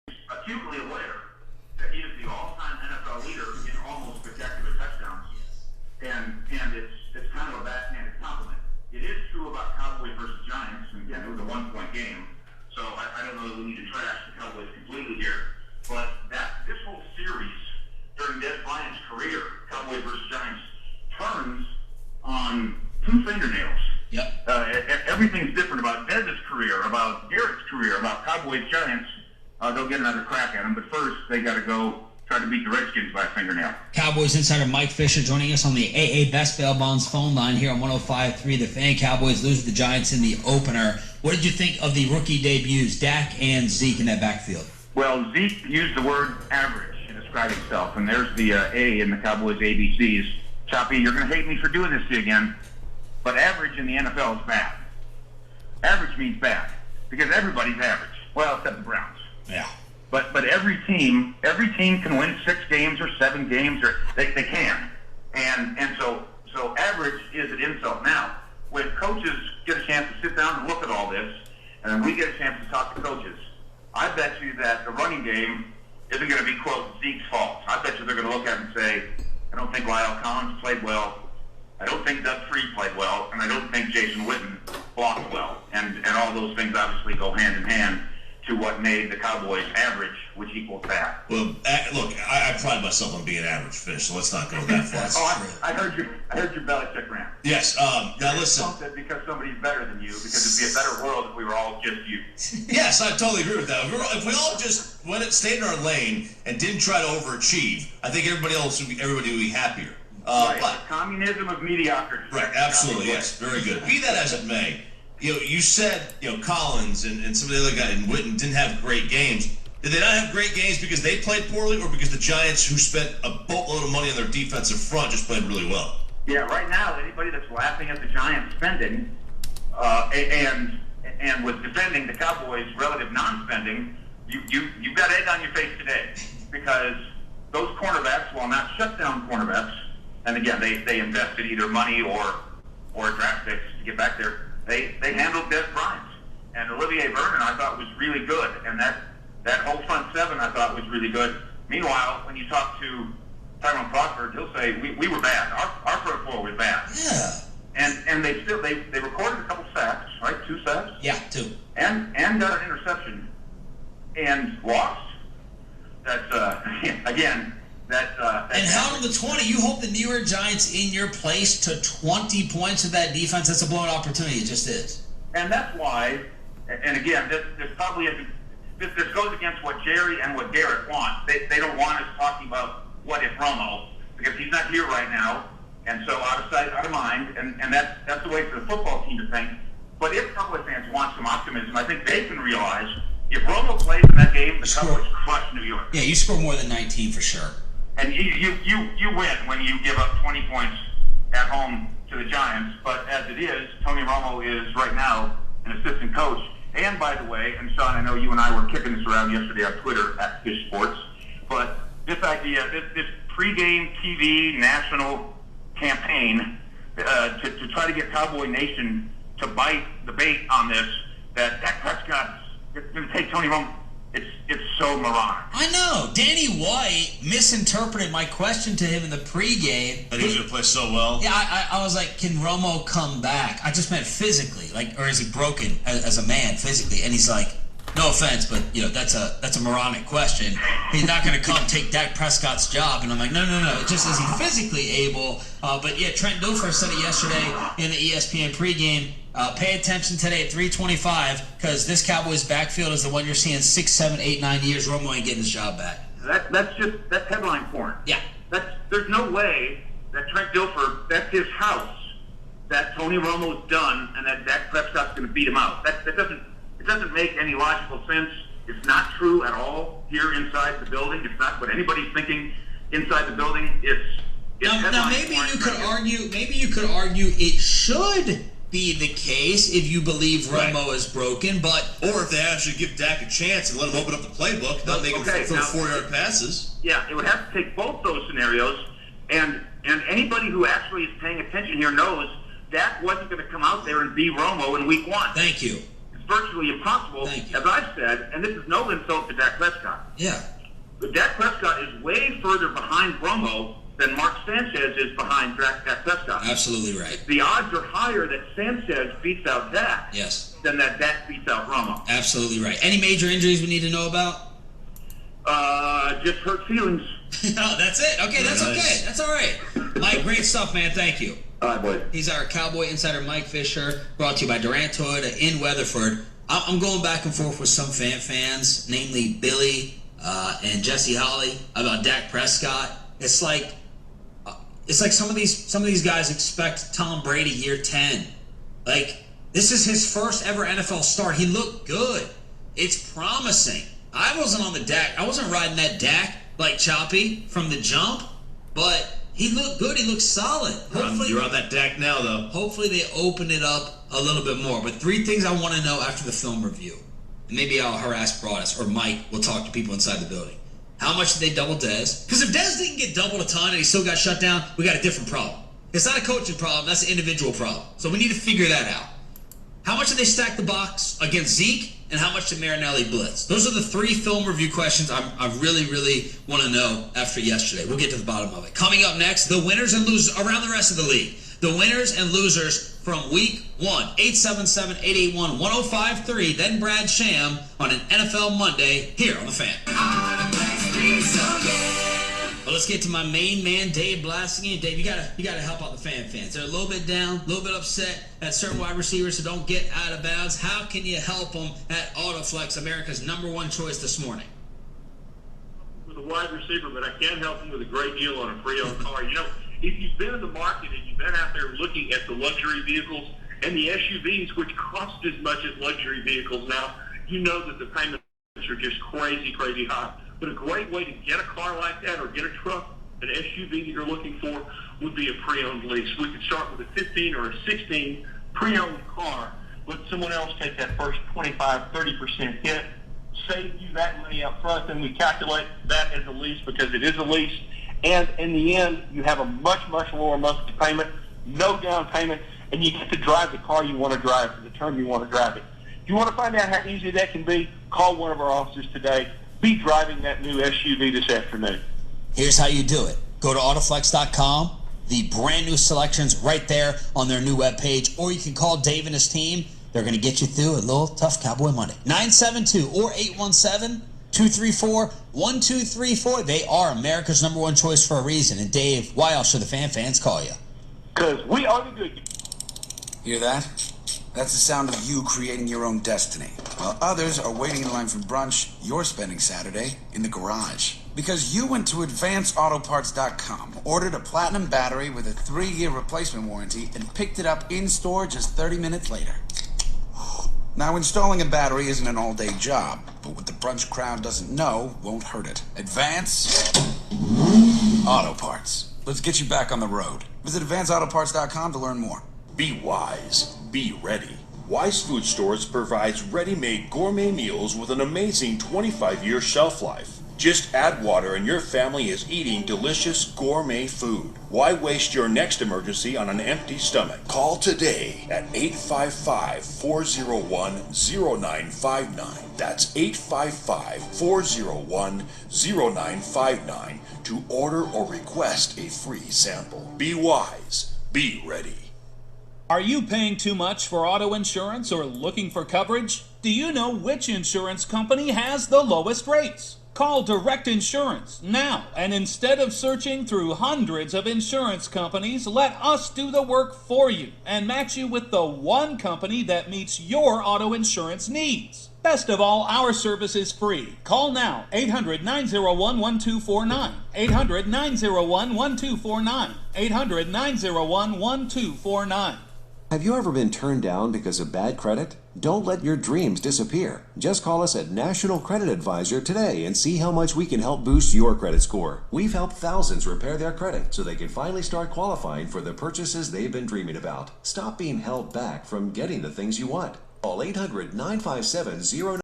acutely aware that he is the all-time NFL leader in almost spectacular touchdowns. And it's kind of a backhanded compliment. It is true about Cowboys versus Giants, and again, it was a one-point game, so I don't know that we need to trash the Cowboys completely here, but this whole series during Des Bryant's career, Cowboys versus Giants, turns on two fingernails. Yep. Everything's different about Dez's career, about Garrett's career, about Cowboys Giants. They'll get another crack at them, but first they got to go try to beat the Redskins by a fingernail. Cowboys insider Mike Fisher joining us on the AA Best Bail Bonds phone line here on 105.3 The Fan. Cowboys lose to the Giants in the opener. What did you think of the rookie debuts, Dak and Zeke, in that backfield? Well, Zeke used the word average to describe himself, and there's the A in the Cowboys ABCs. Choppy, you're going to hate me for doing this to you again, but average in the NFL is bad. Average means bad, because everybody's average. Well, except the Browns. Yeah. But every team can win 6 games or 7 games, or they can. And so average is an insult. Now, when coaches get a chance to sit down and look at all this, and then we get a chance to talk to coaches, I bet you that the running game isn't going to be, quote, Zeke's fault. I bet you they're going to look at it and say, I don't think Lyle Collins played well. I don't think Doug Freed played well, and I don't think Jason Witten blocked well. And all those things obviously go hand in hand to what made the Cowboys average, which equals bad. Well, look, I pride myself on being an average fish, so let's not go that far. I heard your Belichick rant. Yes. Now listen. Because somebody's better than you, because it'd be a better world if we were all just you. Yes, I totally agree with that. If we all just stayed in our lane and didn't try to overachieve, I think everybody would be happier. Right. But the communism of mediocrity. Right. Absolutely. Yes. Very good. Be that as it may. You said, Collins and some of the other guys and Witten didn't have great games. Did they not have great games because they played poorly, or because the Giants, who spent a boatload of money on their defensive front, just played really well? Yeah, right now, anybody that's laughing at the Giants spending and was defending the Cowboys' relative non-spending, you've got egg on your face today, because those cornerbacks, while not shutdown cornerbacks, and again, they invested either money or draft picks to get back there. They handled Des Bryant, and Olivier Vernon I thought was really good, and that whole front seven I thought was really good. Meanwhile, when you talk to Tyrone Crawford, he'll say we were bad. Our front four was bad. Yeah. And they recorded a couple sacks, right? 2 sacks. Yeah, 2. And got an interception, and lost. That's again. And held them to 20. You hope the New York Giants in your place to 20 points with that defense. That's a blown opportunity. It just is. And that's why, and again, this goes against what Jerry and what Garrett want. They don't want us talking about what if Romo, because he's not here right now, and so out of sight, out of mind, and that's the way for the football team to think. But if Cowboys fans want some optimism, I think they can realize if Romo plays in that game, the Cowboys crush New York. Yeah, you score more than 19 for sure. And you win when you give up 20 points at home to the Giants. But as it is, Tony Romo is right now an assistant coach. And by the way, and Sean, I know you and I were kicking this around yesterday on Twitter at Fish Sports, but this idea, this pregame TV national campaign to try to get Cowboy Nation to bite the bait on this, that Dak Prescott's going to take Tony Romo. It's so moronic. I know. Danny White misinterpreted my question to him in the pregame. That he was going to play so well? Yeah, I was like, can Romo come back? I just meant physically, or is he broken as a man physically? And he's like, no offense, but that's a moronic question. He's not going to come take Dak Prescott's job. And I'm like, no. It just is he physically able? But yeah, Trent Dilfer said it yesterday in the ESPN pregame. Pay attention today at 3:25, because this Cowboys backfield is the one you're seeing 6, 7, 8, 9 years. Romo ain't getting his job back. That's headline porn. Yeah. There's no way that Trent Dilfer, that's his house, that Tony Romo's done, and that Dak Prescott's going to beat him out. It doesn't make any logical sense. It's not true at all here inside the building. It's not what anybody's thinking inside the building. Now maybe you could argue. Maybe you could argue it should be the case if you believe Romo is broken, or if they actually give Dak a chance and let him open up the playbook, not make him throw 4-yard passes. Yeah, it would have to take both those scenarios, and anybody who actually is paying attention here knows Dak wasn't going to come out there and be Romo in week 1. Thank you. virtually impossible, Thank you. as I've said, and this is no insult to Dak Prescott. Yeah. But Dak Prescott is way further behind Romo than Mark Sanchez is behind Dak Prescott. Absolutely right. The odds are higher that Sanchez beats out Dak Yes. than that Dak beats out Romo. Absolutely right. Any major injuries we need to know about? Just hurt feelings. No, that's it. Okay, that's Nice. okay. That's all right. Mike, great stuff, man. Thank you. All right, boys. He's our Cowboy Insider, Mike Fisher, brought to you by Durant Toyota in Weatherford. I'm going back and forth with some fans, namely Billy and Jesse Holly, about Dak Prescott. It's like some of these guys expect Tom Brady year 10. Like, this is his first ever NFL start. He looked good. It's promising. I wasn't on the Dak. I wasn't riding that Dak like choppy from the jump, but he looked good. He looked solid. Hopefully, You're on that Dak now, though. hopefully they open it up a little bit more. But 3 things I want to know after the film review. And maybe I'll harass Broadus, or Mike will talk to people inside the building. How much did they double Dez? Because if Dez didn't get doubled a ton and he still got shut down, we got a different problem. It's not a coaching problem. That's an individual problem. So we need to figure that out. How much did they stack the box against Zeke? And how much did Marinelli blitz? Those are the 3 film review questions I really, really want to know after yesterday. We'll get to the bottom of it. Coming up next, the winners and losers around the rest of the league. The winners and losers from week 1. 877-881-1053. Then Brad Sham on an NFL Monday here on The Fan. Well, let's get to my main man, Dave Blassigan. Dave, you gotta help out the fans. They're a little bit down, a little bit upset at certain wide receivers who don't get out of bounds. How can you help them at AutoFlex, America's #1 choice this morning? With a wide receiver, but I can help them with a great deal on a pre-owned car. You know, if you've been in the market and you've been out there looking at the luxury vehicles and the SUVs, which cost as much as luxury vehicles now, you know that the payments are just crazy high. But a great way to get a car like that or get a truck, an SUV that you're looking for, would be a pre-owned lease. We could start with a 15 or a 16 pre-owned car, let someone else take that first 25-30% hit, save you that money up front, then we calculate that as a lease because it is a lease. And in the end, you have a much lower monthly payment, no down payment, and you get to drive the car you want to drive for the term you want to drive it. If you want to find out how easy that can be, call one of our officers today. Be driving that new SUV this afternoon. Here's how you do it. Go to Autoflex.com. The brand new selections right there on their new webpage. Or you can call Dave and his team. They're going to get you through a little tough Cowboy Monday. 972 or 817-234-1234. They are America's #1 choice for a reason. And Dave, why else should the fans call you? Because we are the good. Hear that? That's the sound of you creating your own destiny. While others are waiting in line for brunch, you're spending Saturday in the garage. Because you went to AdvanceAutoParts.com, ordered a platinum battery with a 3-year replacement warranty, and picked it up in-store just 30 minutes later. Now, installing a battery isn't an all-day job, but what the brunch crowd doesn't know won't hurt it. Advance Auto Parts. Let's get you back on the road. Visit AdvanceAutoParts.com to learn more. Be wise. Be ready. Wise Food Stores provides ready-made gourmet meals with an amazing 25-year shelf life. Just add water and your family is eating delicious gourmet food. Why waste your next emergency on an empty stomach? Call today at 855-401-0959. That's 855-401-0959 to order or request a free sample. Be wise. Be ready. Are you paying too much for auto insurance or looking for coverage? Do you know which insurance company has the lowest rates? Call Direct Insurance now, and instead of searching through hundreds of insurance companies, let us do the work for you and match you with the one company that meets your auto insurance needs. Best of all, our service is free. Call now, 800-901-1249, 800-901-1249, 800-901-1249. Have you ever been turned down because of bad credit? Don't let your dreams disappear. Just call us at National Credit Advisor today and see how much we can help boost your credit score. We've helped thousands repair their credit so they can finally start qualifying for the purchases they've been dreaming about. Stop being held back from getting the things you want. Call 800-957-09.